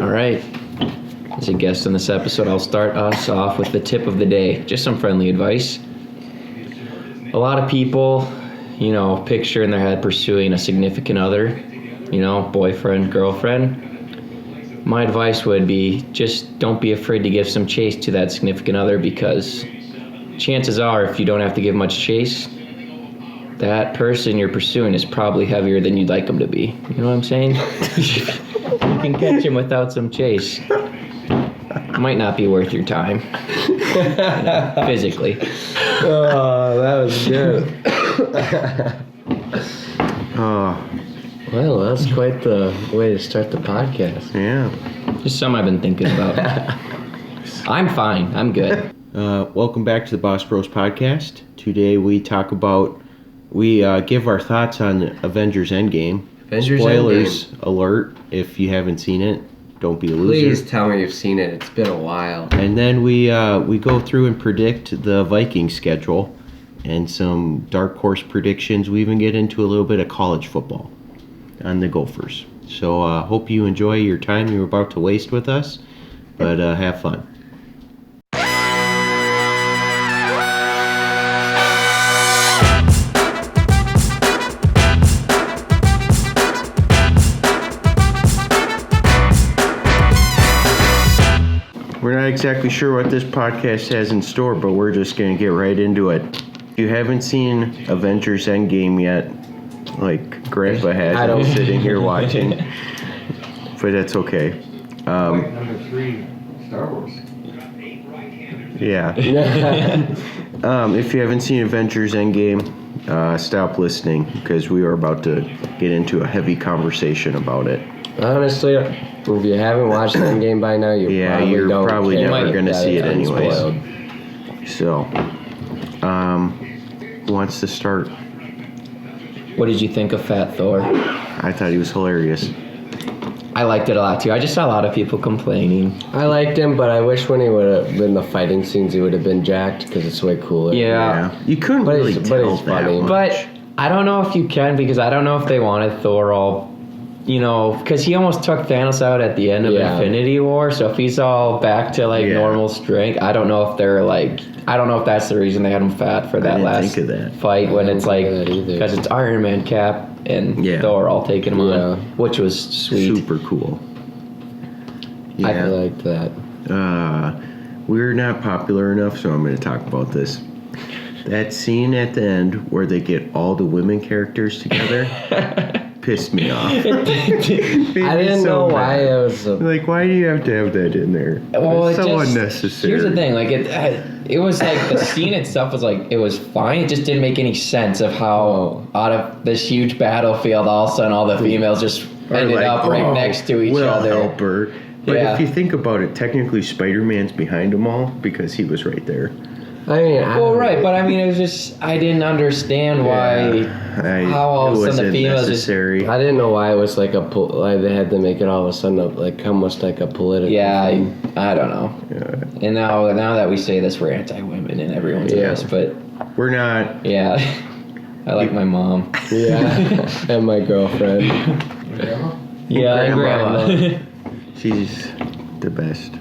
All right. As a guest on this episode, I'll start us off with the tip of the day. Just some friendly advice. A lot of people, picture in their head pursuing a significant other, boyfriend, girlfriend. My advice would be just don't be afraid to give some chase to that significant other, because chances are, if you don't have to give much chase, that person you're pursuing is probably heavier than you'd like them to be. You know what I'm saying? You can catch him without some chase. Might not be worth your time. Physically. Oh, that was good. Well, that's quite the way to start the podcast. Yeah. Just something I've been thinking about. I'm fine. I'm good. Welcome back to the Boss Bros podcast. Today we give our thoughts on Avengers Endgame. Spoilers alert if you haven't seen it. Don't be a loser. Please tell me you've seen it. It's been a while. And then we go through and predict the Vikings schedule and some dark horse predictions. We even get into a little bit of college football on the Gophers. So hope you enjoy your time you're about to waste with us, but have fun. We're not exactly sure what this podcast has in store, but we're just going to get right into it. If you haven't seen Avengers Endgame yet, like Grandpa has, I'm sitting here watching, but that's okay. Number 3, Star Wars. Yeah. If you haven't seen Avengers Endgame, stop listening, because we are about to get into a heavy conversation about it. Honestly, if you haven't watched Endgame by now, you're probably never going to see it anyways. So, who wants to start? What did you think of Fat Thor? I thought he was hilarious. I liked it a lot too. I just saw a lot of people complaining. I liked him, but I wish when he would have been the fighting scenes, he would have been jacked, because it's way cooler. Yeah. You couldn't really tell he's funny. that much. But I don't know if you can, because I don't know if they wanted Thor all, because he almost took Thanos out at the end of Infinity War. So if he's all back to normal strength, I don't know if that's the reason they had him fat for that last fight, when it's because it's Iron Man, Cap, and Thor all taking him on, which was sweet. Super cool. Yeah. I liked that. We're not popular enough, so I'm going to talk about this. That scene at the end where they get all the women characters together pissed me off. I didn't know why it was why do you have to have that in there? Well, it's so unnecessary. Here's the thing, it was the scene itself was it was fine. It just didn't make any sense of how out of this huge battlefield, all of a sudden all the females just ended up right next to each other. Help her. But if you think about it, technically Spider-Man's behind them all because he was right there. I mean, but it was just, I didn't understand how all of a sudden the females necessary. I didn't know why it was they had to make it all of a sudden almost like a political thing. I don't know. Yeah. And now that we say this, we're anti-women in everyone's eyes, but we're not. Yeah. I like my mom. Yeah. And my girlfriend. Yeah, and Grandma. She's the best.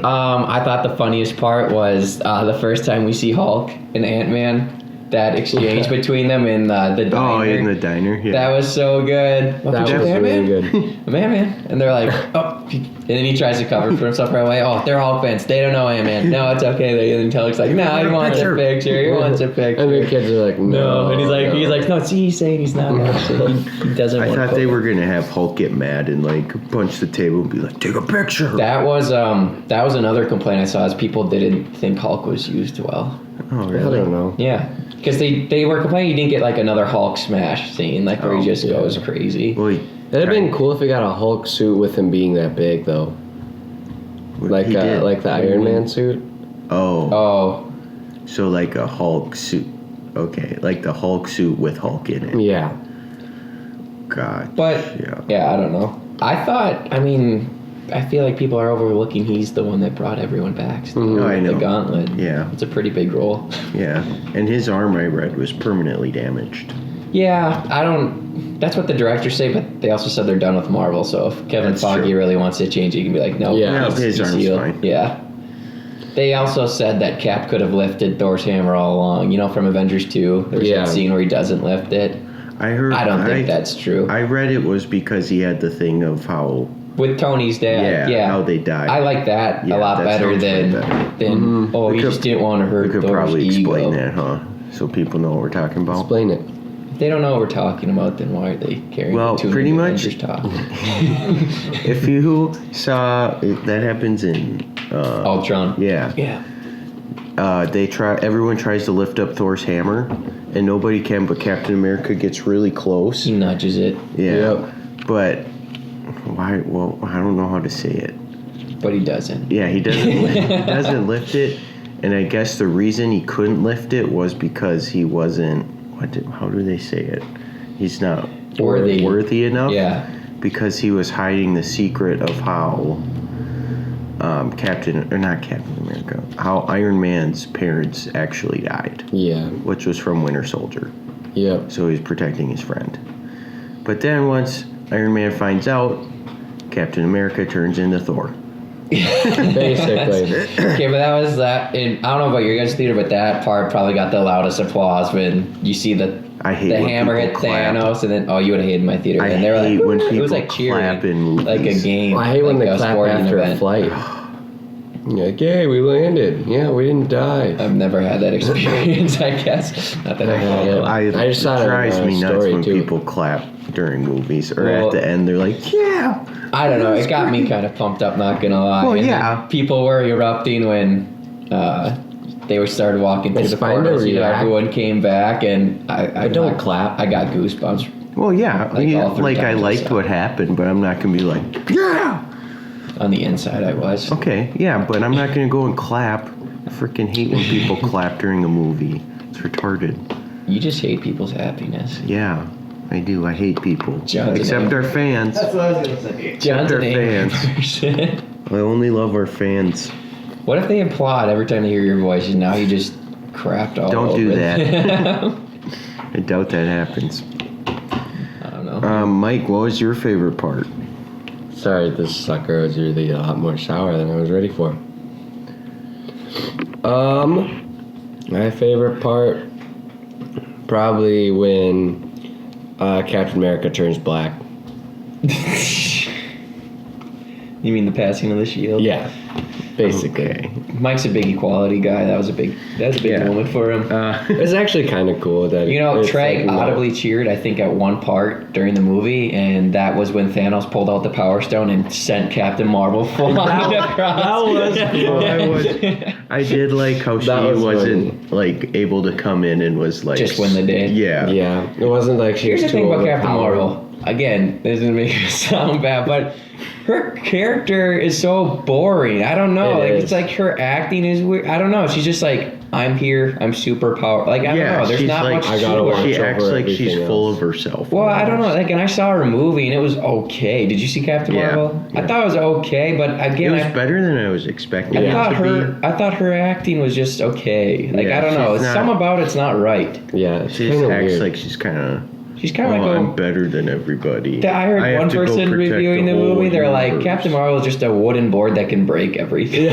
I thought the funniest part was the first time we see Hulk and Ant-Man, that exchange between them in the diner. Oh, in the diner, yeah. That was so good. That was really good. Ant-Man. And they're like, oh. And then he tries to cover for himself right away. Oh, they're Hulk fans. They don't know Ant-Man. No, it's okay. And then Taylor's like, no, he wants a picture. He wants a picture. And the kids are like, no. And he's like, no, see, he's saying he's not. So he doesn't want I thought they were going to have Hulk get mad and punch the table and be like, take a picture. That was another complaint I saw, is people didn't think Hulk was used well. Oh, really? I don't know. Yeah. Because they were complaining you didn't get another Hulk smash scene, where he just goes crazy. Well, it'd have been cool if he got a Hulk suit with him being that big, though. Like the Iron Man suit. Oh. So a Hulk suit. Okay, like the Hulk suit with Hulk in it. Yeah. God. But I don't know. I feel like people are overlooking he's the one that brought everyone back. I know. The gauntlet. Yeah. It's a pretty big role. Yeah. And his arm, I read, was permanently damaged. Yeah, I don't That's what the directors say, but they also said they're done with Marvel. So if Kevin That's Feige true. really wants to change it, he can be like, no, Yeah, his arm's healed. fine. Yeah. They also said that Cap could have lifted Thor's hammer all along. You know, from Avengers 2, there's Yeah. that scene where he doesn't lift it. I don't think that's true. I read it was because he had the thing of how With Tony's dad, how they died. I like that Yeah, a lot that better sounds way than better. oh, We he could- just didn't want to hurt we could Thor's probably ego. explain that, huh? So people know what we're talking about. Explain it. If they don't know what we're talking about, then why are they carrying Well, the two pretty much- Avengers talk? If you saw that happens in Ultron. yeah, Yeah. everyone tries to lift up Thor's hammer and nobody can, but Captain America gets really close. He nudges it, Yeah. But why? Well, I don't know how to say it. but he doesn't. Yeah, he doesn't lift it, and I guess the reason he couldn't lift it was because he wasn't. How do they say it? He's not worthy enough. Yeah. Because he was hiding the secret of how how Iron Man's parents actually died, Yeah. which was from Winter Soldier. Yep. So he's protecting his friend. But then once Iron Man finds out, Captain America turns into Thor. Basically. Okay, but that was that. And I don't know about your guys' theater, but that part probably got the loudest applause when you see the I hate the when hammer people hit clap. Thanos, and then you would have hated my theater. I and they were hate like, when "Woo!" It was people like cheering, clap in movies. like a game. I hate when like they a clap sporting after event. a flight. You're like, yay, we landed. Yeah, we didn't die. I've never had that experience. I guess not that I had it. I just saw it it in drives a me nuts story, when too. people clap during movies, or Well- at the end they're like, "Yeah." I don't know. It got me kind of pumped up. Not gonna lie. Well, And yeah. then people were erupting when they were started walking through It's the fine to portals. You know, react. everyone came back, and I don't clap. I got goosebumps. Well, yeah, Like all three like I times I liked saw what it. happened, but I'm not gonna be like, "Yeah." On the inside, I was. Okay, yeah, but I'm not gonna go and clap. I freaking hate when people clap during a movie. It's retarded. You just hate people's happiness. Yeah, I do. I hate people. John's Except an our fans. That's what I was gonna say. John's They're an angry fans. person. I only love our fans. What if they applaud every time they hear your voice, and now you just crapped all Don't over do them? I doubt that happens. I don't know. Mike, what was your favorite part? Sorry, this sucker was really a lot more sour than I was ready for. My favorite part, probably when Captain America turns black. You mean the passing of the shield? Yeah, basically. Okay. Mike's a big equality guy. That was a big Yeah. moment for him. It's actually kind of cool that You know, it's Trey like, no. audibly cheered, I think, at one part during the movie, and that was when Thanos pulled out the Power Stone and sent Captain Marvel flying across. I did like how she That was wasn't like able to come in and was like Just win the day. Yeah. Yeah, it wasn't like she Here's was the too thing about Captain overpowered. Marvel. Again, this doesn't make it sound bad, but her character is so boring. I don't know. It is. It's like her acting is weird. I don't know. She's just like, I'm here. I'm super powerful. Like, I don't know. There's she's not like, much I to gotta her. watch she over acts like she's everything full else. of herself. Well, I don't know. Like, and I saw her movie, and it was okay. Did you see Captain Yeah, Marvel? I yeah. thought it was okay, but It again, was better than I was expecting it to be. I thought her acting was just okay. Like, Yeah, I don't know. she's not- Some about it's not right. Yeah, it's She kind just of acts weird. like she's kind of. She's kind of like I'm a. better than everybody. I heard have one to go person protect reviewing the whole movie. They're like, universe. Captain Marvel is just a wooden board that can break everything.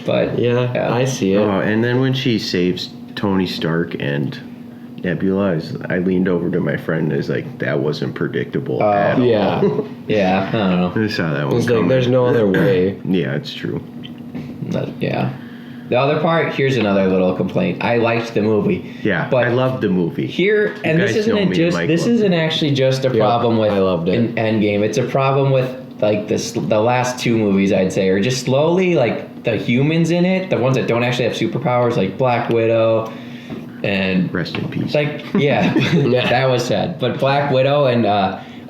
But yeah, I see it. Oh, and then when she saves Tony Stark and Nebula, I leaned over to my friend and was like, that wasn't predictable at all. Yeah, yeah, I don't know. I saw that one it's like coming. there's no other way. Yeah, it's true. But, yeah. The other part, here's another little complaint. I liked the movie. Yeah, But I loved the movie. Here, and this guys know isn't me, just Mike this loved isn't actually just a problem with I loved it. in Endgame. It's a problem with like the last two movies, I'd say, are just slowly like the humans in it, the ones that don't actually have superpowers, like Black Widow and Rest in peace. it's like yeah, that was sad. But Black Widow and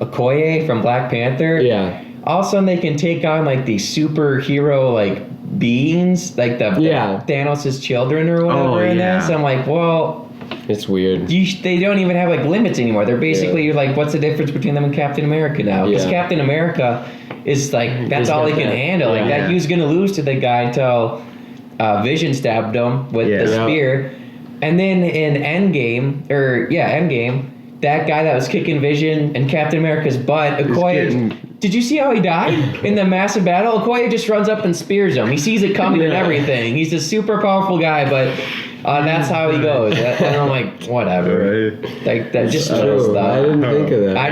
Okoye from Black Panther, Yeah, all of a sudden they can take on like these superhero like beings, like the Yeah. Thanos' children or whatever Oh, in yeah. this. I'm like, well, it's weird. they don't even have like limits anymore. They're basically you're like, what's the difference between them and Captain America now? Because Yeah. Captain America is like that's He's all got he can that. handle. Like Yeah. that he was gonna lose to the guy until Vision stabbed him with Yeah. the Yeah. spear. And then in Endgame, that guy that was kicking Vision and Captain America's butt, Okoye. Did you see how he died in the massive battle? Okoye just runs up and spears him. He sees it coming and everything. He's a super powerful guy, but that's how he goes. And I'm like, whatever. Like that, just little stuff. I didn't think of that. I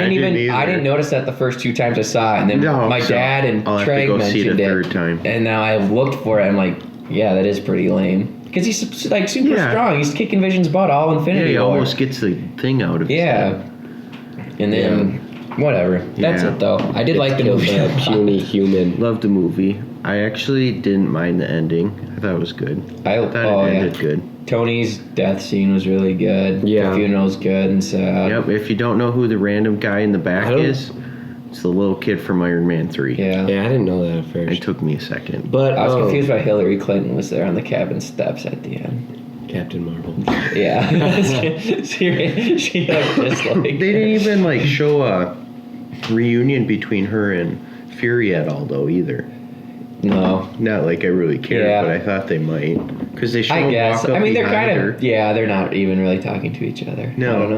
didn't notice that the first 2 times I saw it, and then my dad and Trey mentioned it. Third time. And now I've looked for it. I'm like, yeah, that is pretty lame. Because he's like super strong. He's kicking Vision's butt all Infinity He War. almost gets the thing out of his head. And then whatever. That's it though. I did like the movie. That puny human. Loved the movie. I actually didn't mind the ending. I thought it was good. I thought it ended good. Tony's death scene was really good. Yeah. The funeral's good and sad. Yep. If you don't know who the random guy in the back is, it's the little kid from Iron Man 3. Yeah. Yeah, I didn't know that at first. It took me a second. But I was confused why Hillary Clinton was there on the cabin steps at the end. Captain Marvel. Yeah. she like just like They didn't even like show a reunion between her and Fury at all though either. No. Not like I really cared, but I thought they might. Because they show I guess. walk up I mean, they're behind kind her. of. Yeah, they're not even really talking to each other. No. I don't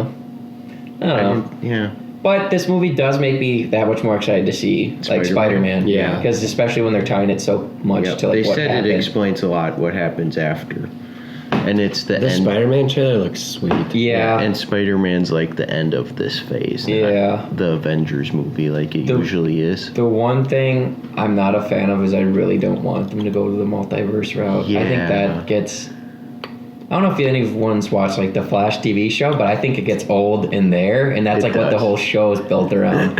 know. Yeah. But this movie does make me that much more excited to see Spider-Man. Yeah. Because especially when they're tying it so much to like they what said happened. it explains a lot what happens after. And it's the The end. Spider-Man trailer looks sweet. Yeah. And Spider-Man's like the end of this phase. Yeah. Not the Avengers movie like it usually is. The one thing I'm not a fan of is I really don't want them to go to the multiverse route. Yeah. I think that gets... I don't know if anyone's watched like the Flash TV show, but I think it gets old in there, and that's what the whole show is built around.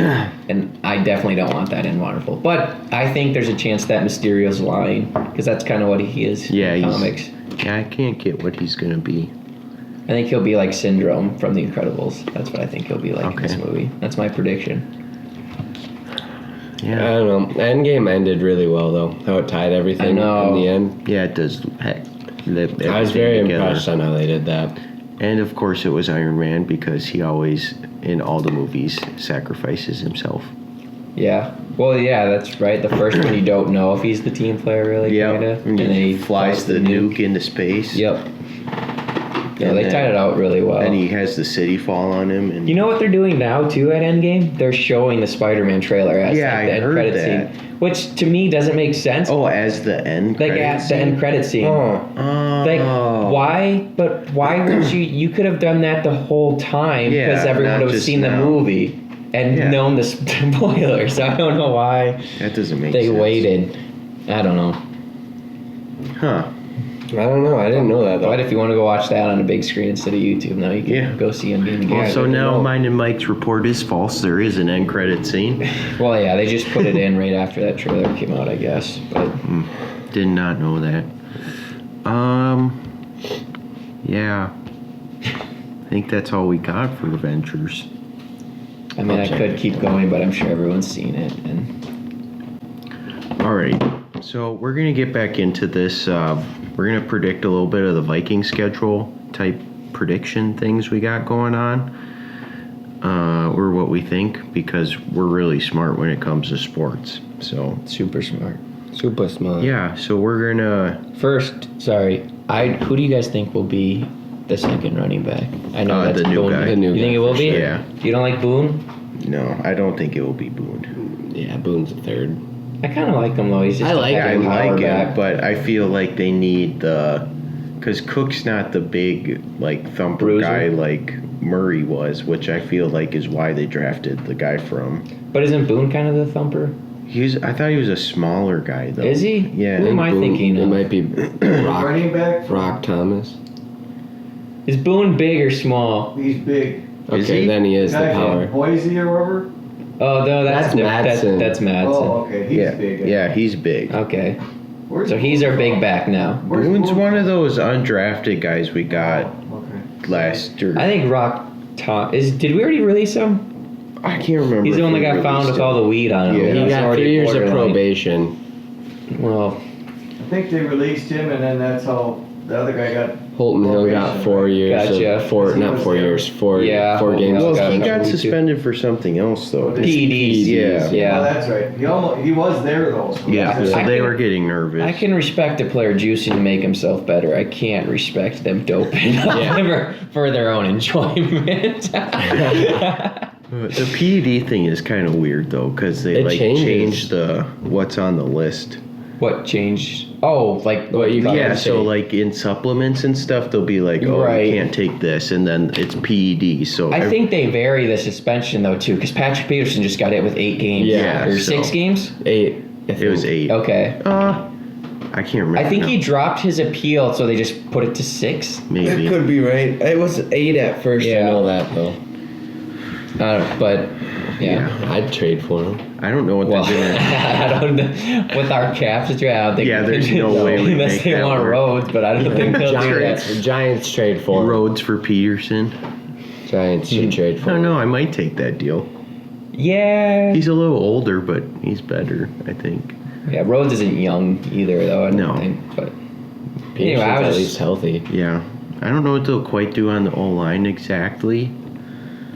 And I definitely don't want that in Marvel. But I think there's a chance that Mysterio's lying, because that's kind of what he is in comics. Yeah, I can't get what he's gonna be. I think he'll be like Syndrome from The Incredibles. That's what I think he'll be like in this movie. That's my prediction. Yeah. I don't know. Endgame ended really well though. How it tied everything in the end. Yeah, it does. Heck, I was very impressed on how they did that. And of course, it was Iron Man because he always, in all the movies, sacrifices himself. Yeah. Well, yeah, that's right. The first one, you don't know if he's the team player, really. Yeah. Kinda. And then he flies the nuke into space. Yep. Yeah, they tied it out really well. And he has the city fall on him. And you know what they're doing now, too, at Endgame? They're showing the Spider-Man trailer as the end credit scene. Which, to me, doesn't make sense. Oh, as the end credit credit scene? The end credit scene. Like, why? But why would you... You could have done that the whole time because everyone would have seen the movie and known the spoilers. I don't know why that doesn't make they sense. waited. I don't know. Huh. I don't know. I didn't know that though. But if you want to go watch that on a big screen instead of YouTube, now you can go see Endgame again. Well, so now mine and Mike's report is false. There is an end credit scene. Well, yeah, they just put it in right after that trailer came out, I guess. But did not know that. Yeah. I think that's all we got for Avengers. I mean, I could keep going, but I'm sure everyone's seen it. And all right. So we're going to get back into this. We're going to predict a little bit of the Viking schedule type prediction things we got going on. Or what we think, because we're really smart when it comes to sports. So super smart. Super smart. Yeah, so we're going to... First, who do you guys think will be the second running back? I know that's the new Boone. guy. You think it will be? Sure. Yeah. You don't like Boone? No, I don't think it will be Boone. Yeah, Boone's the third. I kind of like him though. He's just I like him, but I feel like they need because Cook's not the big thumper bruiser guy like Murray was, which I feel like is why they drafted the guy from. But isn't Boone kind of the thumper? I thought he was a smaller guy though. Is he? Yeah. Who am I thinking It of? might be Running back? Rock Thomas. Is Boone big or small? He's big. Okay, then he is the Guy power. from Boise or wherever? Oh no, that's Madsen. That's Madsen. Oh, okay. He's big. Yeah, he's big. Okay. Where's So he's our Boone big from? back now. Where's Boone's Boone one of from? those undrafted guys we got Okay. last year. I think did we already release him? I can't remember. He's the if one that we got found released with all the weed on him. Yeah. He He's got already 3 years of borderline. probation. Well, I think they released him, and then that's how the other guy got Holton Hill got 4 years. Gotcha. Not 4 years. Four Holton games. Hill Well, he got got suspended for something else, though. PEDs. Yeah. Yeah. Oh, that's right. He was there though. So Yeah, Yeah. so I they can- were getting nervous. I can respect a player juicing to make himself better. I can't respect them doping for their own enjoyment. The PED thing is kind of weird though, because they It changes. changed the what's on the list. What changed? Oh, like What you Yeah, can so take. like in supplements and stuff, they'll be like, "Oh, Right. you can't take this," and then it's PED. So I think they vary the suspension though too, because Patrick Peterson just got hit with 8 games. Yeah, or so- 6 games. 8. it was 8. Okay. I can't remember. I think now. he dropped his appeal, so they just put it to 6. maybe. be right. It was 8 at first. Yeah. I know that though. But yeah. I'd trade for him. I don't know what Well, they're doing. I don't know. With our cap situation, I don't think. Yeah, we there's can- no way we unless make they that want work. roads, but I don't think they'll do that. Giants trade for him. Roads for Peterson. Giants should trade for I him. don't know. I might take that deal. Yeah. He's a little older, but he's better. I think. Yeah, Rhodes isn't young either, though. I don't No. think. But Peterson's anyway, I at was least healthy. Yeah, I don't know what they'll quite do on the O line exactly.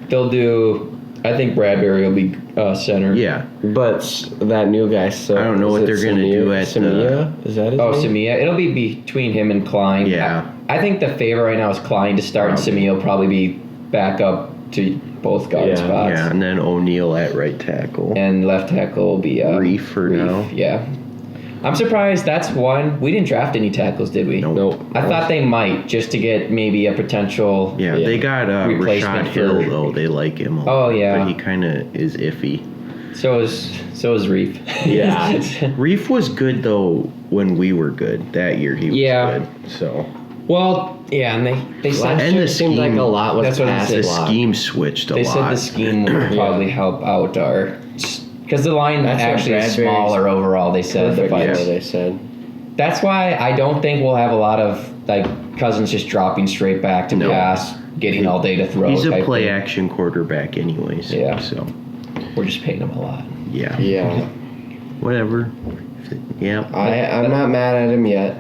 they'll do. I think Bradbury will be center. Yeah, But that new guy, so I don't know what they're gonna do at the- Samia? Is that his Oh, name? Samia. It'll be between him and Klein. Yeah. I think the favorite right now is Klein to start, and Probably. Samia will probably be back up to both guard Yeah. spots. yeah, and then O'Neal at right tackle. And left tackle will be Reef for now. Yeah. I'm surprised that's one. We didn't draft any tackles, did we? Nope. Nope. I thought they might, just to get maybe a potential. Yeah, Yeah. they got Replacement Rashad Hill for- though. They like him a lot. Oh, yeah. but he kind of is iffy. So is Reef. Yeah. Reef was good though when we were good that year. He was Yeah. good. So Well, yeah, and they said Last And year the seemed like scheme- a lot was That's what I'm pass saying. the block. scheme switched a they lot. said the scheme would probably help out our because the line That's what actually is Bradbury's smaller overall. They said the Perfect, yeah, Vikes. they said. That's why I don't think we'll have a lot of like Cousins just dropping straight back to No. pass, getting all day to throw. He's a type play thing. action quarterback anyways. Yeah. So We're just paying him a lot. yeah. Yeah. Whatever. Yeah. I'm not mad at him yet.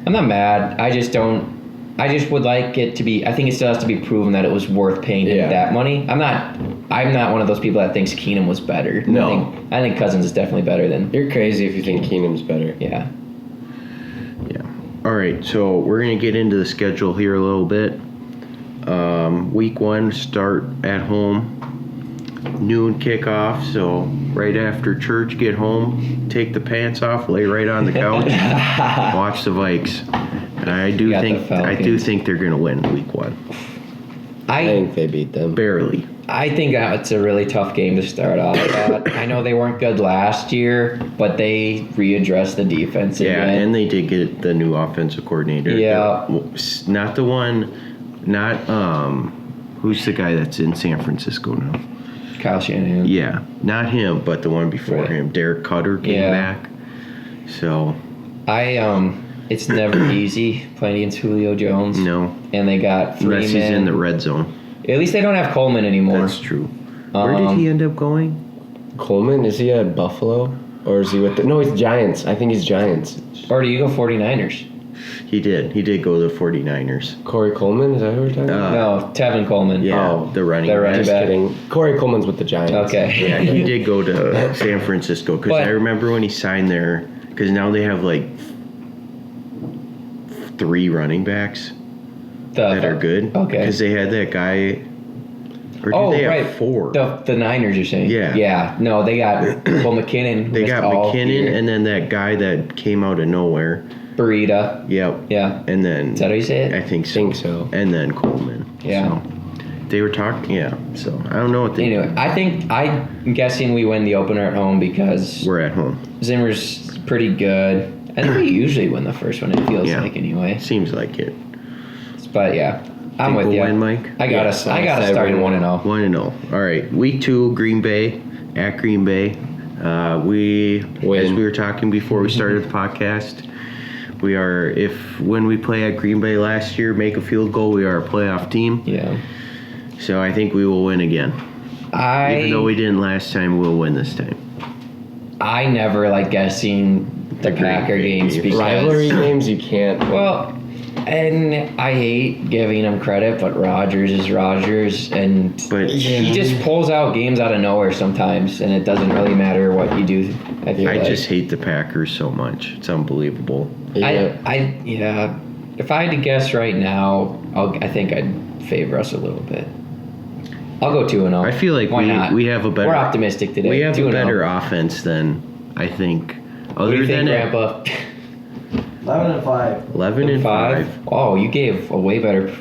I'm not mad. I just would like it to be. I think it still has to be proven that it was worth paying him Yeah. that money. I'm not one of those people that thinks Keenum was better. No. I think Cousins is definitely better than. You're crazy if you think Keenum's better. Yeah. Yeah. All right. So we're gonna get into the schedule here a little bit. Week 1 start at home. Noon kickoff. So right after church, get home, take the pants off, lay right on the couch, watch the Vikes. And I do You got the think Falcons. they're gonna win week 1. I I think they beat them. Barely. I think it's a really tough game to start off. I know they weren't good last year, but they readdressed the defense. Yeah, again. and they did get the new offensive coordinator. Yeah. Not the one. Not who's the guy that's in San Francisco now? Kyle Shanahan. Yeah, not him, but the one before Right. him. Derek Cutter came Yeah. back. So It's never easy playing against Julio Jones. no, And they got unless he's Freeman. in the red zone. At least they don't have Coleman anymore. That's true. Where did he end up going? Coleman, is he at Buffalo? Or is he with the... No, he's Giants. I think he's Giants. Or do you go 49ers? He did. He did go to the 49ers. Corey Coleman, is that who we're talking about? No, Tevin Coleman. Yeah, Oh, the running the back. running Just back. kidding. Corey Coleman's with the Giants. Okay. Yeah, he did go to San Francisco because But- I remember when he signed there. Because now they have like 3 running backs that are good. Okay. Because they had that guy. Or did Oh, they have right. 4? The Niners, you're saying? Yeah. Yeah. No, they got McKinnon. who They missed got all McKinnon year. and then that guy that came out of nowhere. Burita. Yep. Yeah. And then Is that how you say I it? think so. Think so. And then Coleman. Yeah. So, they were talking. Yeah. So I don't know what they. Anyway, I'm guessing we win the opener at home because We're at home. Zimmer's pretty good. And we usually win the first one, it feels Yeah. like, anyway. Seems like it. But yeah, I'm Think with we'll you. win, Mike? I got Yes, us. I got I to said start we 1-0. 1-0. All right. Week 2, Green Bay at Green Bay. We, Win. as we were talking before we started the podcast, we are, when we play at Green Bay last year, make a field goal, we are a playoff team. Yeah. So I think we will win again. Even though we didn't last time, we'll win this time. I never like guessing the The Packer Green Bay games games. because Rivalry games, you can't. Well, And I hate giving him credit, but Rodgers is Rodgers, and he just pulls out games out of nowhere sometimes, and it doesn't really matter what you do. I just hate the Packers so much. It's unbelievable. Yeah. If I had to guess right now, I think I'd favor us a little bit. I'll go 2-0. I feel like we have a better. We're optimistic today. We have 2-0. a better offense than I think. What do you think, Grandpa? 11-5. 11-5. Oh, you gave a way better.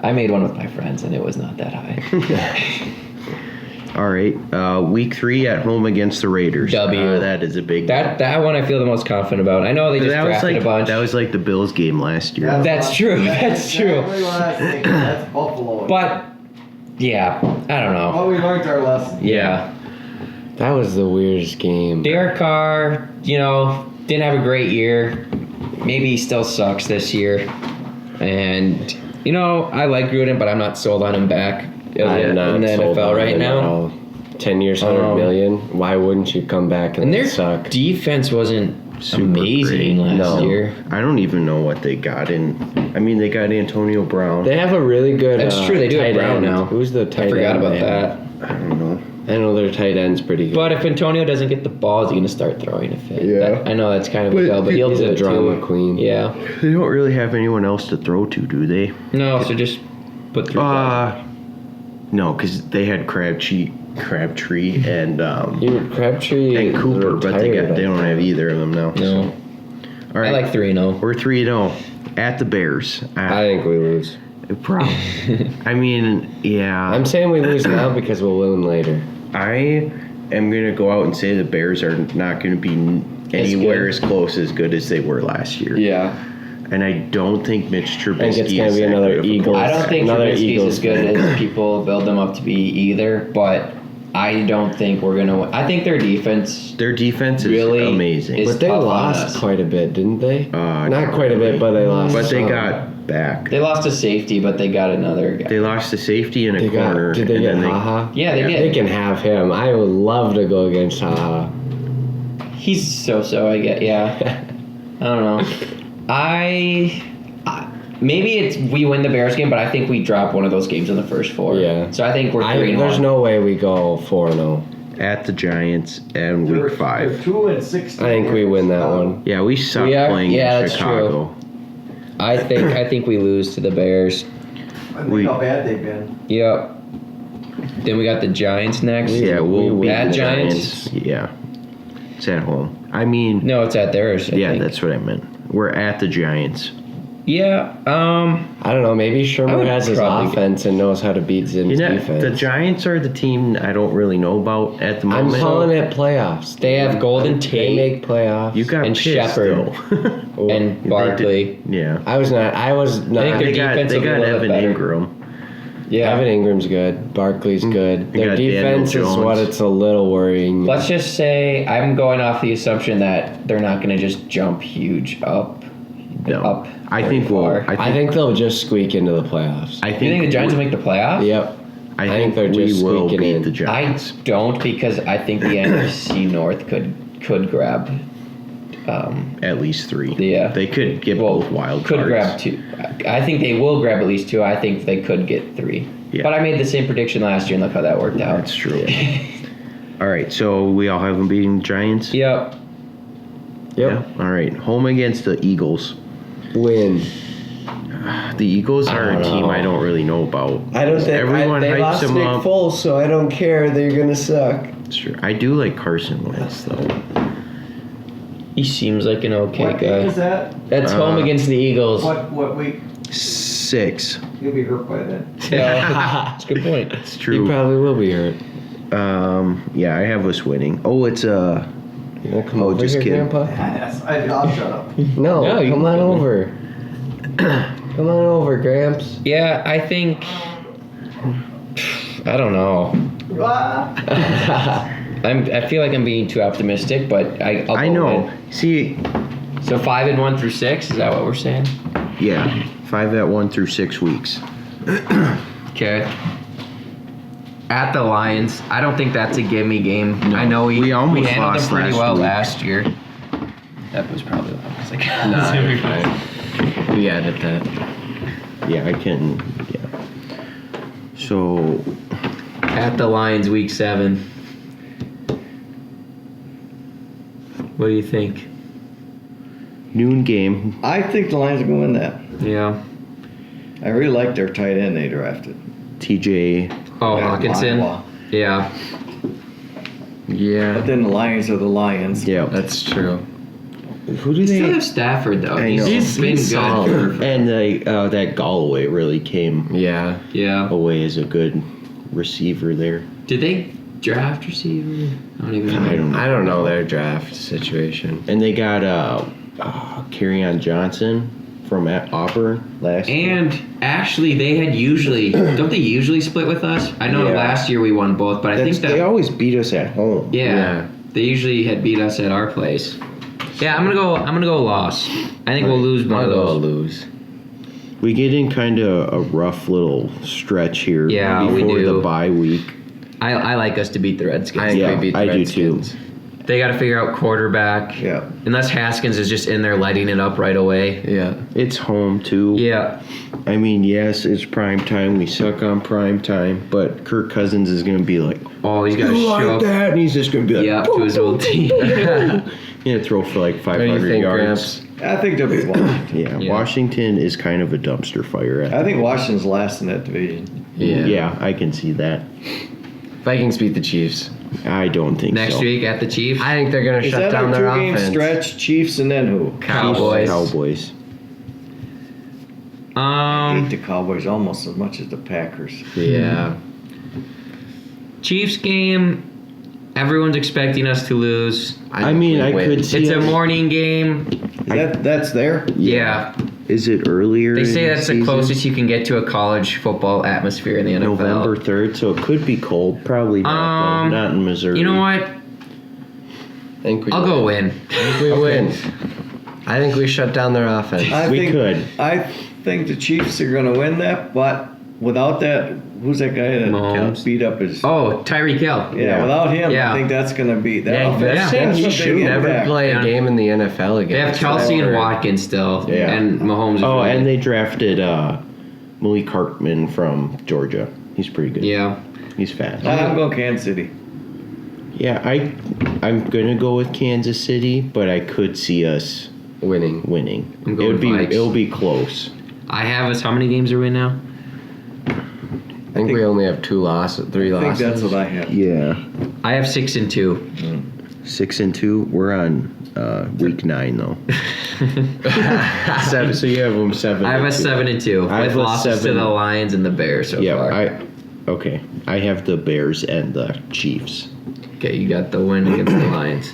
I made one with my friends, and it was not that high. All right. Week 3 at home against the Raiders. W. That is a big. That one I feel the most confident about. I know they just drafted a bunch. That was like the Bills game last year. That's true. That's true. Exactly what I was thinking. That's Buffalo. But yeah, I don't know. Well, we learned our lesson. Yeah. That was the weirdest game. Derek Carr, didn't have a great year. Maybe he still sucks this year. And, I like Gruden, but I'm not sold on him back I'm not in the sold NFL on right him now. at all. 10 years, $100 million. Why wouldn't you come back and their suck? defense wasn't Super amazing great. last year. I don't even know what they got in. I mean, they got Antonio Brown. They have a really good. That's true. They do have tight Brown end. now. Who's the tight end? I forgot about that. I don't know. I know their tight end's pretty good. But if Antonio doesn't get the ball, is he going to start throwing a fit? Yeah. I know that's kind of a go, but he'll he's do a it drama too. queen. Yeah. They don't really have anyone else to throw to, do they? No, so just put 3 balls. No, because they had Crabtree and Crabtree and Cooper, but they retired, don't have either of them now. No. So. All right, I like 3-0. We're 3-0 at the Bears. I think we lose. I mean, yeah. I'm saying we lose now because we'll win later. I am going to go out and say the Bears are not going to be anywhere as close as good as they were last year. Yeah. And I don't think Mitch Trubisky I think it's gonna is be that another good of a Eagles. I don't think Another Trubisky's Eagles as good fan. as people build them up to be either, but I don't think we're going to win. I think their defense Their defense is really amazing. is But they tough on lost us. quite a bit, didn't they? Not quite a really. bit, but they lost. But they some. got back. They lost a safety, but they got another guy. They lost the safety in a They corner. got. Did they and get then Haha? Yeah, they They did. can have him. I would love to go against Haha. He's so-so, I get. Yeah. I don't know. Maybe we win the Bears game, but I think we drop one of those games in the first 4. Yeah. So I think we're 3-1. There's no way we go 4-0. at the Giants and week 5. They're 2-16. I think we win that one. Yeah, we suck We are? playing Yeah, in that's Chicago. I think we lose to the Bears. I think how bad they've been. Yep. Then we got the Giants next. Yeah, we'll beat at the Giants. Yeah, it's at home. I mean, No, it's at theirs. I yeah, think. that's what I meant. We're at the Giants. Yeah. I don't know. Maybe I Shermer would has his probably- offense and knows how to beat Zim's defense. The Giants are the team I don't really know about at the I'm moment. calling it playoffs. They have Golden They Tate make playoffs. You got and pissed, Shepard. though. and Barkley. Yeah. I was not. I think Their their They got defense will be a little Evan bit better. Ingram. Yeah. Evan Ingram's good. Barkley's good. You Their got Daniel defense is Jones. what it's a little worrying. Let's just say I'm going off the assumption that they're not going to just jump huge up. No. Up I very think we'll. far. I think they'll just squeak into the playoffs. I You think the Giants will make the playoffs? Yep. I think they're we just will squeaking beat in. the I Giants. don't, because I think the NFC North could grab. At least 3. Yeah. They could get both wild Could cards. grab 2. I think they will grab at least 2. I think they could get 3. Yeah. But I made the same prediction last year, and look how that worked out. That's true. All right, so we all have them beating the Giants. Yep. Yep. Yeah. All right, home against the Eagles. Win. The Eagles are I a don't team know. I don't really know about. I don't think Everyone they hypes lost them Nick up. Foles, so I don't care. They're gonna suck. It's true. I do like Carson Wentz though. He seems like an okay What game is guy. that? That's home against the Eagles. What week? 6. You'll be hurt by then. Yeah. That's a good point. It's You true. probably will be hurt. Yeah, I have us winning. Oh, it's You wanna come Oh, over just here, kidding. Grandpa? Yes, I'll shut up. No, No, you come can on come over. Come on over, Gramps. Yeah, I think. I don't know. Ah. I feel like I'm being too optimistic, but I'll I go know. with See, it. So 5-1 through 6. Is that what we're saying? yeah, 5 at 1 through 6 weeks. Okay. At the Lions, I don't think that's a gimme game. No, I know we almost handled lost them pretty last well week. last year. That was probably what I was like. Nah, you're fine. We added that. Yeah, I can. Yeah. So At the Lions, week 7. What do you think? noon game. I think the Lions are going to win that. Yeah. I really like their tight end they drafted. TJ. Oh, Yeah, Hawkinson. Iowa. Yeah. Yeah, But then the Lions are the Lions. Yeah. that's true. Who do They still they? have Stafford though. I know. He's been He's good. solid. And that Galloway really came Yeah. Yeah. away as a good receiver there. Did they draft receiver? I don't even know. I don't know their draft situation. And they got Kerryon Johnson from Auburn last year. And actually, they had usually don't they usually split with us? I know Yeah. last year we won both, but I think that They always beat us at home. yeah, they usually had beat us at our place. Yeah, I'm gonna go loss. I think we'll lose one of I'll those. lose. We get in kind of a rough little stretch here Yeah, we before do. the bye week. I like us to beat the Redskins. I think Yeah, we beat the I do too. Redskins. They got to figure out quarterback. Yeah. Unless Haskins is just in there lighting it up right away. Yeah. It's home too. Yeah. I mean, yes, it's prime time. We suck on prime time, but Kirk Cousins is going to be like, Oh, he's got to "You show like up. that?" And he's just going to be like, Yeah, to his old team. yeah, throw for like What do 500 you think, yards. Gramps? I think they'll be Washington. Yeah, Yeah. Washington is kind of a dumpster fire. I think Washington's last in that division. Yeah. I can see that. Vikings beat the Chiefs. I don't think Next so. week at the Chiefs. I think they're gonna Is shut that down a their two-game offense. stretch? Chiefs and then who? Cowboys. Cowboys. I hate the Cowboys almost as much as the Packers. Yeah. Chiefs game. Everyone's expecting us to lose. I mean, I win. could see It's a us- morning game. That's there? Yeah. Is it earlier? They say in that's the season? closest you can get to a college football atmosphere in the NFL. November 3rd, so it could be cold. Probably not, though. Not in Missouri. You know what? I think we I'll go win. I think we win. I think we shut down their offense. We could. I think the Chiefs are going to win that, but without that, who's that guy that Mahomes. beat up his? Oh, Tyreek Hill. Yeah, without him, Yeah. I think that's going to be that. Yeah, offense, yeah. saying that's he a should big never impact. play a Yeah. game in the NFL again. They have Kelsey and Watkins still. Yeah. And Mahomes is Oh, really- and they drafted Malik Hartman from Georgia. He's pretty good. Yeah. He's fast. I'm going Kansas City. Yeah, I'm gonna go with Kansas City, but I could see us winning. winning. I'm going Vikes. It'll be close. I have us. How many games are we in now? I think we only have 3 I think losses. that's what I have. Yeah. I have 6-2. 6-2. We're on week 9 though. 7. So you have them 7. I have us 7-2 I with have us losses to 7. the Lions and the Bears so Yeah. far. Okay. I have the Bears and the Chiefs. Okay, you got the win against the Lions.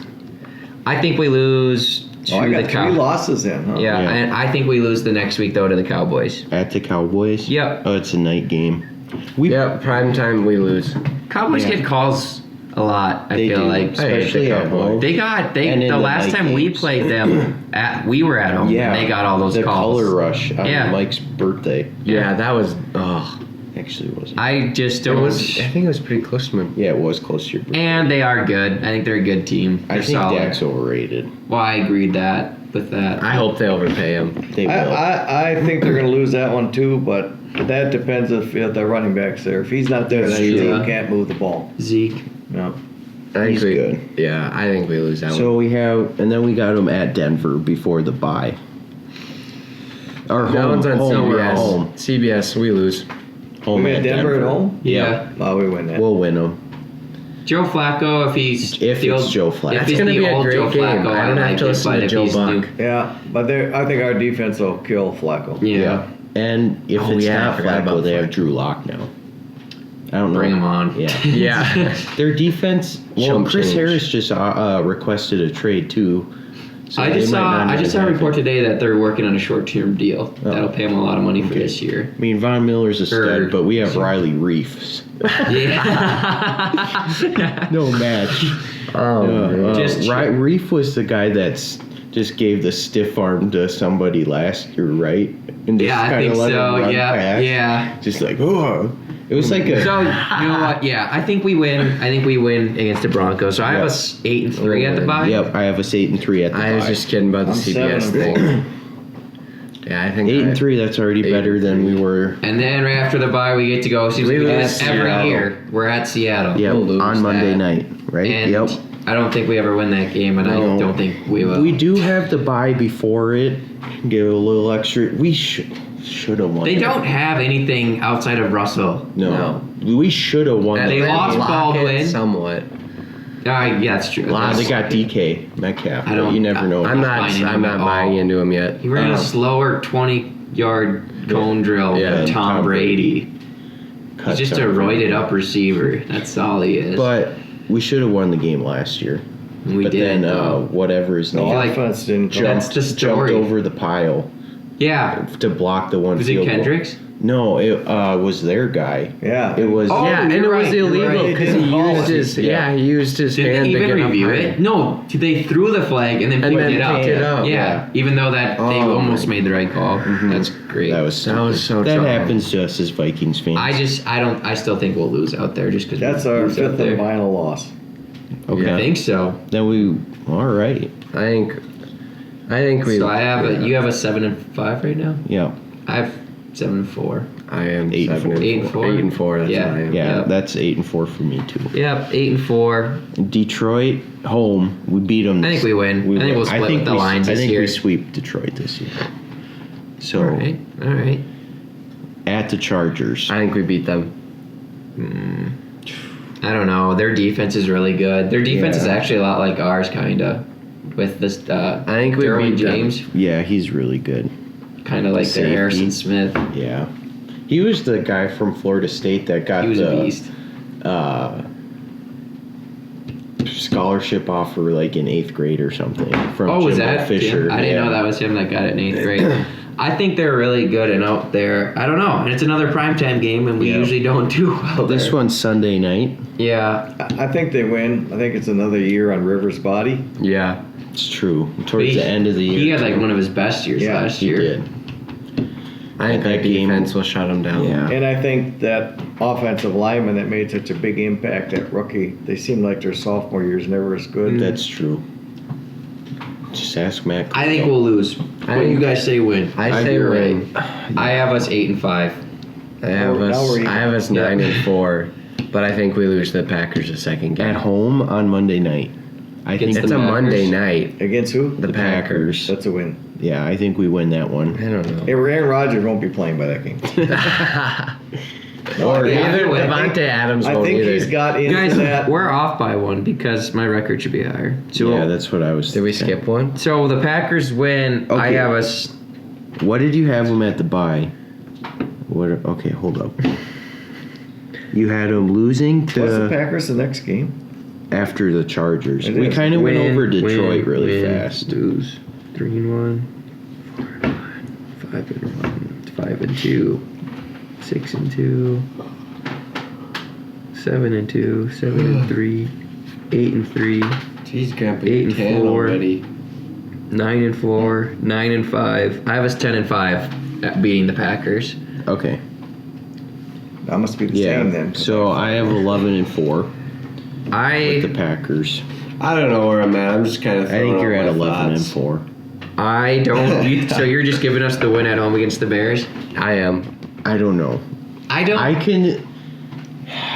I think we lose to Oh, I the got 3 Cowboys. losses in, huh? Yeah, Yeah. and I think we lose the next week though to the Cowboys. At the Cowboys. Yep. Oh, it's a night game. Yeah, prime time we lose. Cowboys Yeah. get calls a lot. I They feel do, like especially the at Cowboys. home. they got And in the the last night time we games. played them we were at home. Yeah, and they got all those the calls. color rush on Yeah. Mike's birthday. Yeah, that was. Oh, Actually, it wasn't. I just it don't. was. I think it was pretty close to my. Yeah, it was close to your birthday. And they are good. I think they're a good team. They're I think solid. Dak's overrated. Well, I agreed with that. I hope they overpay him. They will. I think they're going to lose that one too, but that depends if the running back's there. If he's not there, That's then your true. team can't move the ball. Zeke. No. I think He's we, good. Yeah, I think we lose that So one. we have, and then we got them at Denver before the bye. Our That one's on home, CBS. home, CBS, we lose. home We got at Denver at home? Yeah. Oh, we win that. We'll win them. Joe Flacco, if he's If the it's old- Joe Flacco. if That's he's gonna the be a old great Joe game. Flacco, I don't have like to it, listen but to if Joe he's Buck. new- Yeah, but I think our defense will kill Flacco. Yeah. And if Oh, it's yeah, I not forgot Flacco, about they have Flacco. Drew Lock now. I don't know. Bring him on. Yeah. Yeah. Their defense. Well, Chump Chris change. Harris just requested a trade too. So I they just might saw not I even just saw a have report him. today that they're working on a short-term deal Oh. that'll pay him a lot of money for Okay. this year. I mean, Von Miller's a stud, but we have Riley Reefs. Yeah. No match. Just- Reef was the guy that's just gave the stiff arm to somebody last year, right? And just Yeah, I kinda think let him so. run Yeah, past. yeah. Just like, oh, it was like a. So you know what? Yeah, I think we win. I think we win against the Broncos. So I have Yeah. us 8-3 at the bye. Yep, I have us 8-3 at the I was bye. just kidding about the I'm CBS 7-4. thing. Yeah, I think 8-3. That's already better than we were. And then right after the bye, we get to go. Seems like we do this every year. We're at Seattle. Yeah, on Monday night, right? And yep. I don't think we ever win that game, and I don't think we will. We do have the bye before it. Give it a little extra. We should have won. They don't have anything outside of Russell. No. We should have won. They lost Baldwin. Somewhat. Yeah, that's true. They got DK Metcalf. I don't- You never know. I'm not buying into him yet. He ran a slower 20-yard cone drill than Tom Brady. He's just a roided up receiver. That's all he is. But we should have won the game last year. We but didn't, then though. whatever his The name offense didn't That's the jumped story. over the pile Yeah. to block the one Was field it goal. Kendricks? No, it was their guy. Yeah. It was. Oh, Yeah, and you're it was right, you're illegal right. because They he didn't call used it. his Yeah. he used his Did hand they to even get review up it? higher. No. They threw the flag and then And picked then it up. picked it up, Yeah. Even though they Oh, almost made the right call. That's great. That was so that dumb. happens to us as Vikings fans. I still think we'll lose out there just because That's our fifth and final loss. okay. I think so. Then we. All right. I think we. So I have you have a 7-5 right now. Yeah. I have 7-4. I am 8 and 4. 8-4. That's Yeah. what I am. Yeah, Yep. that's 8-4 for me too. Yep, 8-4. Detroit home, we beat them. I think we win. I think we'll split with the Lions I this think year. we sweep Detroit this year. So All right. at the Chargers. I think we beat them. I don't know. Their defense is really good. Their defense is Yeah. actually a lot like ours, kind of. With this, I think we Derwin beat them. James, Yeah, he's really good. kind of like the Safety. Harrison Smith. Yeah, he was the guy from Florida State that got He was the a beast. scholarship offer like in 8th grade or something from Oh, was Jimbo that Fisher. him? I didn't know that was him that got it in 8th grade. I think they're really good and out there. I don't know. And it's another primetime game, and we Yeah. usually don't do well This there. one's Sunday night. Yeah. I think they win. I think it's another year on Rivers' body. Yeah. It's true. Towards the end of the year, He had like one of his best years Yeah, last he year. did. I think That that game- defense will shut them down. Yeah. And I think that offensive lineman that made such a big impact, that rookie, they seem like their sophomore year's never as good. That's true. Just ask Matt. I think we'll lose. What you guys say win? I say you're win. I have us 8-5. I have Now us. we're even. I have us 9-4, but I think we lose the Packers the second game. At home on Monday night. I think Against It's the a Packers. Monday night. Against who? The Packers. That's a win. Yeah, I think we win that one. I don't know. Aaron Rodgers won't be playing by that game. Or Yeah, either I think- Devontae Adams I won't think either. he's got into Guys, that. we're off by one because my record should be higher. So, Yeah, that's what I was. Did we thinking. skip one? so the Packers win. I Okay. have us. What did you have them at the bye? What? Okay, hold up. You had them losing What's the to Packers the next game? after the Chargers. It We is. kind of went Win, over Detroit win, really win, fast. Lose 3-1, 4-1, 5-1, 5-2, 6-2, 7-2, 7-3, 8-3, Jeez, Grandpa, 8-4, 9-4, 9-5. I have us 10-5 at beating the Packers. Okay. That must be the Yeah. same then. So I have 11-4 with the I Packers. I don't know where I'm at. I'm just kind of. I think you're at 11-4. don't. So you're just giving us the win at home against the Bears? I am. I don't know. I don't. I can.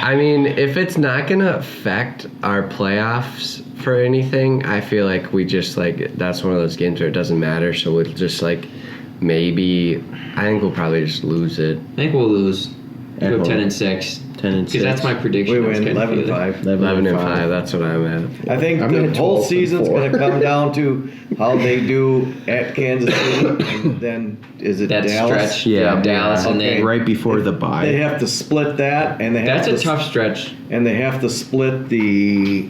I mean, if it's not gonna affect our playoffs for anything, I feel like we just like that's one of those games where it doesn't matter. So we'll just like maybe. I think we'll probably just lose it. I think we'll lose. At Go home. 10-6. 10-6. Because that's my prediction. We I was win kinda feeling. 11-5. 11-5. That's what I'm at. I think I'm the at whole 12-4. season's going to come down to how they do at Kansas City, and then is it That Dallas? stretch. Yeah. Dallas and Okay. then. Right before the They bye. have to split that, and they have That's to a tough stretch. and they have to split the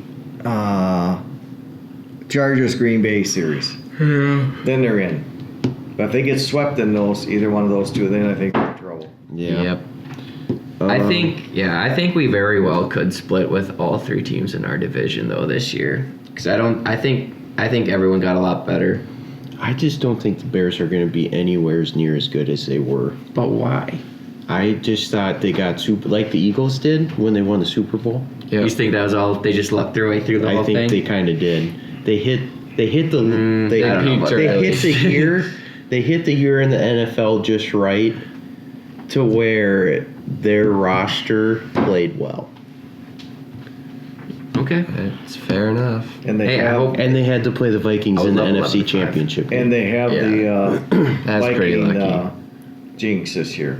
Chargers Green Bay series. Then they're in. But if they get swept in those, either one of those two, then I think they're in trouble. Yeah. Yep. I think we very well could split with all three teams in our division though this year. Because I think everyone got a lot better. I just don't think the Bears are going to be anywhere near as good as they were. But why? I just thought they got super like the Eagles did when they won the Super Bowl. You just think that was all? They just lucked their way through the I whole think thing. they kind of did. They hit the I don't know about they that. hit the gear they hit the year in the NFL just right to where their roster played well. Okay. It's fair enough. And they Hey, I have hope- And they had to play the Vikings I would in the love NFC 11-5. Championship. and they have the That's pretty Viking lucky. jinx this year.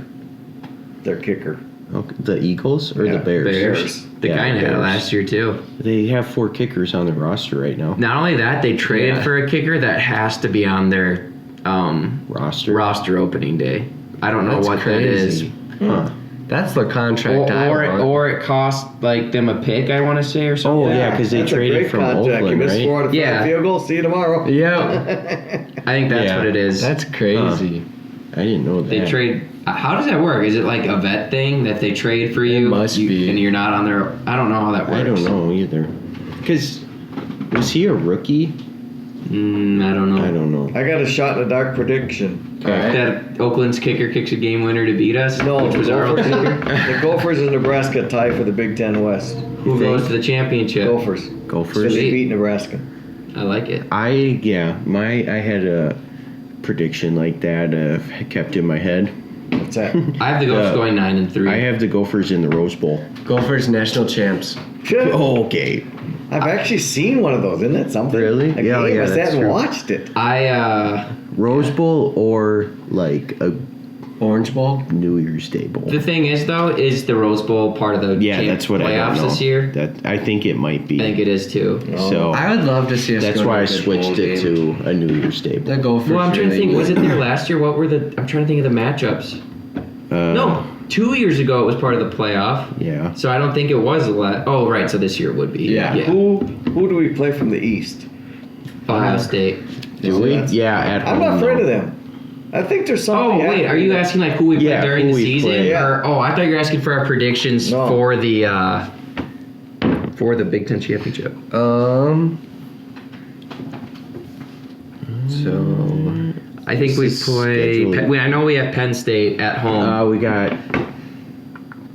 Their kicker. Okay, the Eagles or the Yeah, Bears? Bears. The Yeah, guy had it Bears. last year too. They have 4 kickers on their roster right now. Not only that, they traded Yeah. for a kicker that has to be on their roster opening day. I don't know That's what crazy. that is. Huh. That's the contract I want. Or it cost like them a pick, I want to say, or something. Oh, yeah, because they That's a traded great from contract. Oakland, You missed right? 4 to 5 Yeah. field goal. See you tomorrow. Yeah, I think that's Yeah. what it is. that's crazy. I didn't know that. They trade. How does that work? Is it like a vet thing that they trade for you? must be. And you're not on their. I don't know how that works. I don't know either. Because was he a rookie? I don't know. I don't know. I got a shot in the dark prediction. Alright. That Oakland's kicker kicks a game winner to beat us. No, which the was our Gophers, kicker. the Gophers and Nebraska tie for the Big Ten West. Who goes to the championship? Gophers. So Gophers. they beat Nebraska. I like it. I had a prediction like that. Kept in my head. What's that? I have the Gophers going 9-3. I have the Gophers in the Rose Bowl. Gophers national champs. Okay. I've actually seen one of those. Isn't that something? Really? A Yeah, game. yeah, I sat that's and true. watched it. Rose Bowl or like a Orange Bowl. New Year's Day Bowl. The thing is, though, is the Rose Bowl part of the Yeah, that's what I playoffs don't know. this year? That I think it might be. I think it is too. So I would love to see us. that's go why I to a good bowl switched it game. to a New Year's Day Bowl. The Gophers. Well, I'm trying to really think. Was need it there last year? What were the? I'm trying to think of the matchups. No, 2 years ago it was part of the playoff. Yeah. So I don't think it was Oh, right. So this year it would be. Yeah. Who do we play from the East? Ohio State. Do we? That's- Yeah, at I'm home. not afraid though. of them. I think there's Oh something. wait, are you asking like who we played Yeah, during who the we season? played. Yeah. Or I thought you were asking for our predictions No. for the Big Ten championship. So I think we This is play. scheduling. I know we have Penn State at home. We got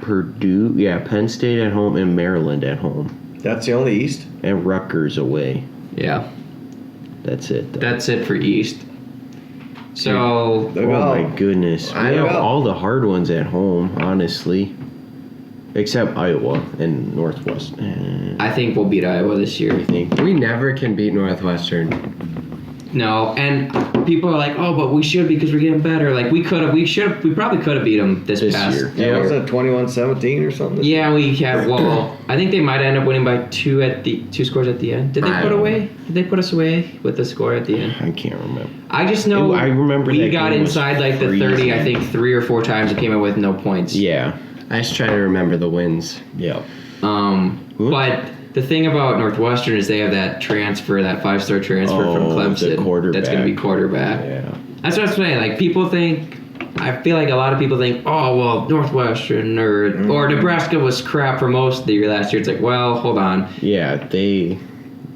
Purdue, Penn State at home and Maryland at home. That's the only East. And Rutgers away. Yeah, That's it. Though. that's it for East. So Look Oh out. my goodness. I We have know. all the hard ones at home, honestly. Except Iowa and Northwest. I think we'll beat Iowa this year. I think. we never can beat Northwestern. No, and people are like, "Oh, but we should because we're getting better." Like we probably could have beat them this This past year. Yeah, was that 21-17 or something? Yeah, we had. Well, I think they might end up winning by two scores at the end. Did they I put don't away? Did they put us away with the score at the end? I can't remember. I just know. I remember we that got game was inside like the 30. freezing. I think 3 or 4 times and came out with no points. Yeah. I just try to remember the wins. Yeah. But the thing about Northwestern is they have that transfer, that 5-star transfer from Oh, the Clemson. quarterback. That's going to be quarterback. Yeah. That's what I'm saying. Like people think, I feel like a lot of people think, oh well, Northwestern or Nebraska was crap for most of the year last year. It's like, well, hold on, Yeah,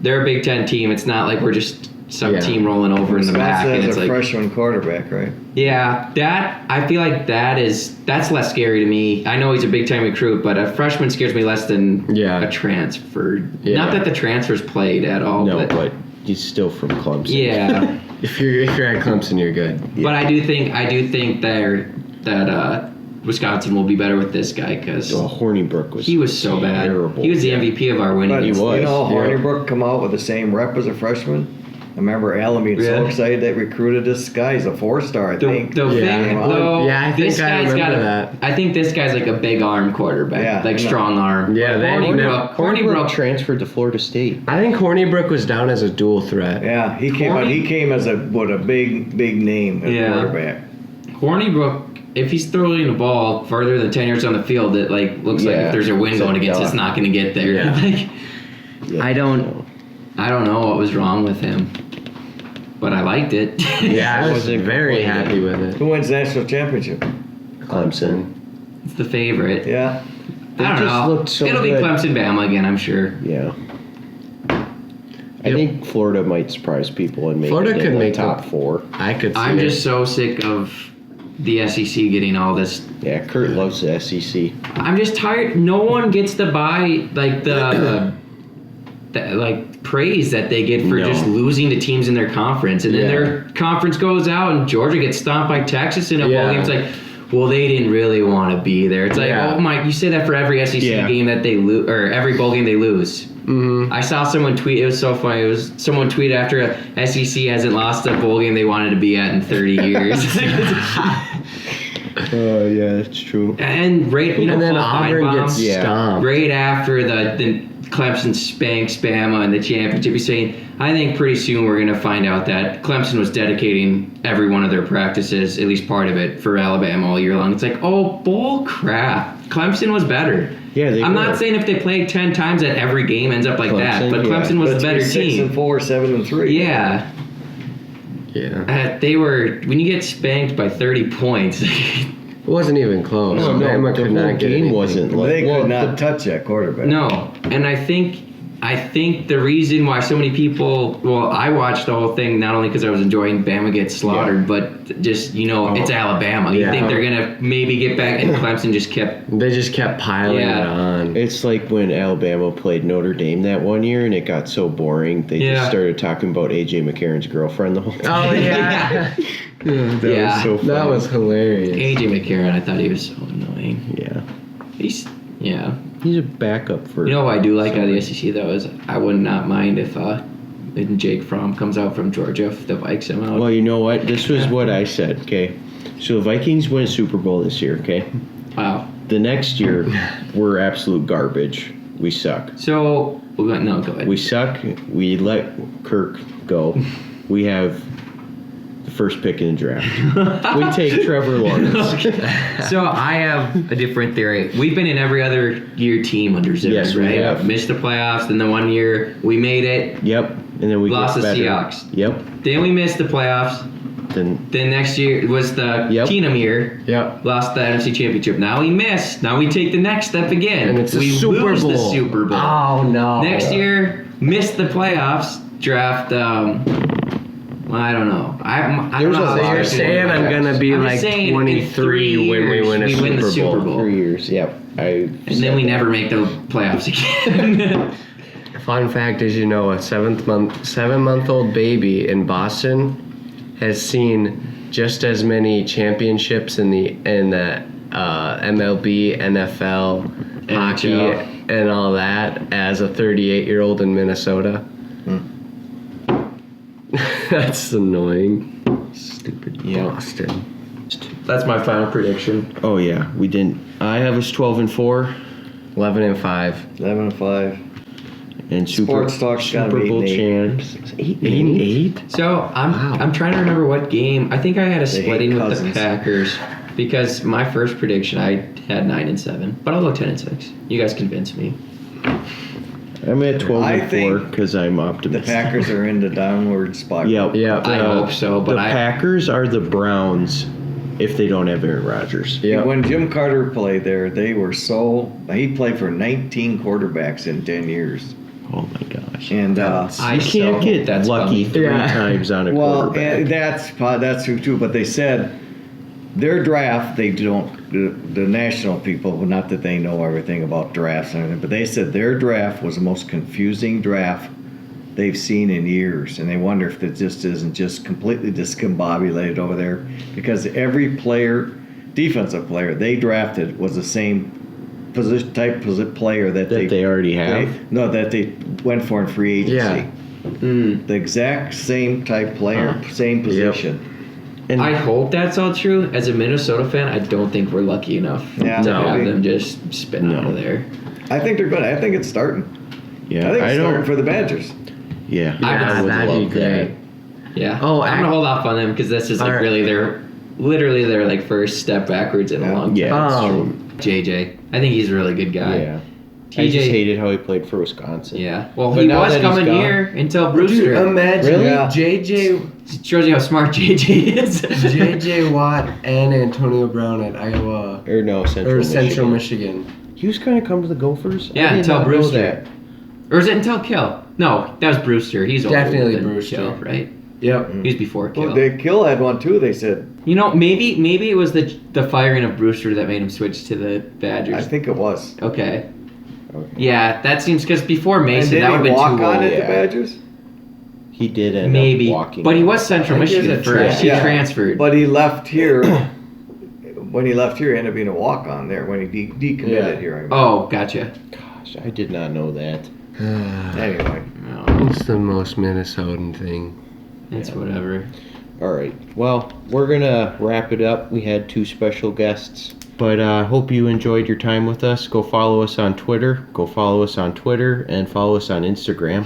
they're a Big Ten team. It's not like we're just some Yeah. team rolling over in the back, Wisconsin and has it's a like, freshman quarterback, right? yeah, that I feel like that's less scary to me. I know he's a Big Ten recruit, but a freshman scares me less than Yeah. a transfer. Yeah. Not that the transfers played at all, no, but he's still from Clemson. yeah. If you're at Clemson, you're good. But I do think that Wisconsin will be better with this guy because Well, Hornibrook was. he was so bad. terrible. He was the MVP of our winning. But He you was, know, yeah. Hornibrook come out with the same rep as a freshman. I remember Allen being so Really? excited they recruited this guy. He's a 4-star, I The think. thing, Yeah. though, Yeah, I think this I guy's remember got that. I think this guy's like a big arm quarterback, Yeah, like I know. strong arm. Yeah, they- Hornibrook Hornibrook transferred to Florida State. I think Hornibrook was down as a dual threat. Yeah, he came out. He came as a big name as Yeah. quarterback. Hornibrook, if he's throwing the ball further than 10 yards on the field, it like looks like Yeah, if there's a wind it's a going against, duck. it's not going to get there. Yeah. Like, Yeah, I don't know what was wrong with him, but I liked it. Yeah, I was wasn't very complaining. happy with it. Who wins the national championship? Clemson. It's the favorite. Yeah. They I don't just know. looked so It'll good. be Clemson Bama again, I'm sure. Yeah. I think Florida might surprise people and make Florida it in could the make top the- 4. I could see I'm it. just so sick of the SEC getting all this. Yeah, Kurt loves the SEC. I'm just tired. No one gets to buy like praise that they get for No. just losing to teams in their conference, and then Yeah. their conference goes out and Georgia gets stomped by Texas in a bowl Yeah. game. It's like, well, they didn't really want to be there. It's like, Yeah. oh my, you say that for every SEC Yeah. game that they lose, or every bowl game they lose. Mm-hmm. I saw someone tweet. It was so funny. It was someone tweeted after a SEC hasn't lost a bowl game they wanted to be at in 30 years. Yeah, that's true. And right, And then Paul Auburn Feinbaum, gets Yeah. stomped. right after the Clemson spanks Bama in the championship, he's saying, I think pretty soon we're going to find out that Clemson was dedicating every one of their practices, at least part of it, for Alabama all year long. It's like, oh, bull crap. Clemson was better. Yeah, they I'm were. not saying if they played 10 times that every game ends up like that, Clemson, but yeah. Clemson was Let's the be better 6-4, team. 7-3. Yeah. Yeah. They were, when you get spanked by 30 points, It wasn't even close. No, Bama the could whole not get game anything. wasn't like. They well, could not touch that quarterback. no. And I think the reason why so many people, well, I watched the whole thing not only because I was enjoying Bama get slaughtered, but just, it's Alabama. You Yeah. think they're going to maybe get back, and Clemson just kept, They just kept piling Yeah. it on. It's like when Alabama played Notre Dame that one year, and it got so boring. They Yeah. just started talking about AJ McCarron's girlfriend the whole time. Oh yeah. That Yeah. was so funny. That was hilarious. AJ McCarron, I thought he was so annoying. Yeah. He's He's a backup for. You know what I do like out of the SEC, though, is I would not mind if Jake Fromm comes out from Georgia if the Vikes come out. Well, you know what? This was what I said. Okay, so the Vikings win Super Bowl this year. Okay, Wow. the next year we're absolute garbage. We suck. So, no, go ahead. We suck. We let Kirk go. We have the first pick in the draft. We take Trevor Lawrence. So I have a different theory. We've been in every other year team under Zimmer, Yes, we right? have. Missed the playoffs, then the one year we made it. Yep, and then we Lost get the better. Seahawks. Yep. Then we missed the playoffs. Then Then next year was the Yep. Keenum year. Yep. Lost the NFC Championship. Now we missed. Now we take the next step again. And it's a we Super lose Bowl. the Super Bowl. Oh no. Next year, missed the playoffs. Draft. I don't know. I don't There's know a how lot this of year You're saying I'm gonna be I'm like saying in 23 when we years, win a we win the Super Bowl. 3 years. Yep. And then we never make the playoffs again. Fun fact is, a 7-month-old baby in Boston has seen just as many championships in the MLB, NFL, hockey, NHL. and all that as a 38-year-old in Minnesota. That's annoying. Stupid Yeah. Boston. That's my final prediction. Oh yeah, we didn't. I have us 12-4 11-5. 11-5. and Sports Talk's gotta Super be Bowl 8-8. champs. 8-8. So I'm trying to remember what game. I think I had a They hate splitting with the Cousins. Packers because my first prediction I had 9-7, but I'll go 10-6. You guys convinced me. I'm at 12-4 I think because I'm The optimistic. Packers are in the downward spiral. Yep. Yeah. I hope so, but the Packers are the Browns if they don't have Aaron Rodgers. Yeah. When Jim Carter played there, he played for 19 quarterbacks in 10 years. Oh my gosh. And I You so can't hope get that's lucky coming. 3 Yeah. times on a well, quarterback. and that's true too. But they said their draft, they don't. The national people, not that they know everything about drafts and everything, but they said their draft was the most confusing draft they've seen in years, and they wonder if it just isn't just completely discombobulated over there because every player, defensive player they drafted was the same position player that they already have. that they went for in free agency. Yeah. The exact same type player, same position. And I hope that's all true. As a Minnesota fan, I don't think we're lucky enough Yeah, to no. have them just spin out of there. I think they're good. I think it's starting. yeah, I think it's starting don't. for the Badgers. Yeah, I would that'd be love that. great. Yeah. Oh, I'm gonna hold off on them because this is like Alright. really literally their like first step backwards in a long time. Yeah, that's true. JJ, I think he's a really good guy. Yeah. I just TJ, hated how he played for Wisconsin. yeah. Well, But he now was that he's coming gone- here until Brewster. Imagine Really? Yeah. JJ Shows you how smart JJ is. JJ Watt and Antonio Brown at Iowa Or no, or Central Michigan. He was going to come to the Gophers? Yeah, I did until not know Brewster. that. Or is it until Kill? No, that was Brewster. He's older Definitely than Brewster. Kill, right? Yep. He was before Kill. Well, they Kill had one too. They said. You know, maybe it was the firing of Brewster that made him switch to the Badgers. I think it was. Okay. Yeah, that seems because before And Mason, did that would he have walk been too on old. at the yeah. Badgers? He did end Maybe, up walking. but he was Central I think he was Michigan a first. He Yeah. transferred. But he left here. When he left here, he ended up being a walk on there. When he decommitted Yeah. here. I mean. Oh, gotcha. Gosh, I did not know that. Anyway. No, It's the most Minnesotan thing. it's whatever. All right. Well, we're gonna wrap it up. We had 2 special guests, but hope you enjoyed your time with us. Go follow us on Twitter. Go follow us on Twitter and follow us on Instagram.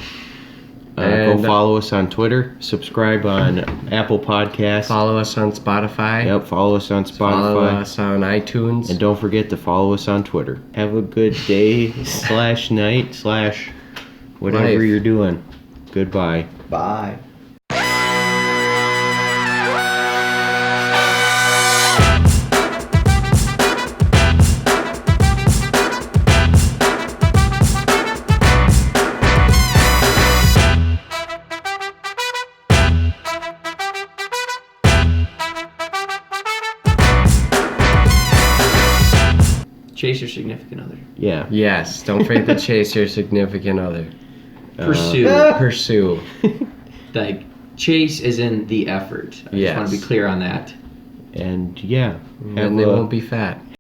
Go And- follow us on Twitter. Subscribe on Apple Podcasts. Follow us on Spotify. Yep. Follow us on Follow Spotify. us on iTunes. And don't forget to follow us on Twitter. Have a good day / night / whatever Life. you're doing. Goodbye. Bye. Chase your significant other. Yeah. Yes, don't forget to chase your significant other. Pursue. Pursue. Like, chase is in the effort. I just want to be Yes. clear on that. And yeah. And they won't be fat.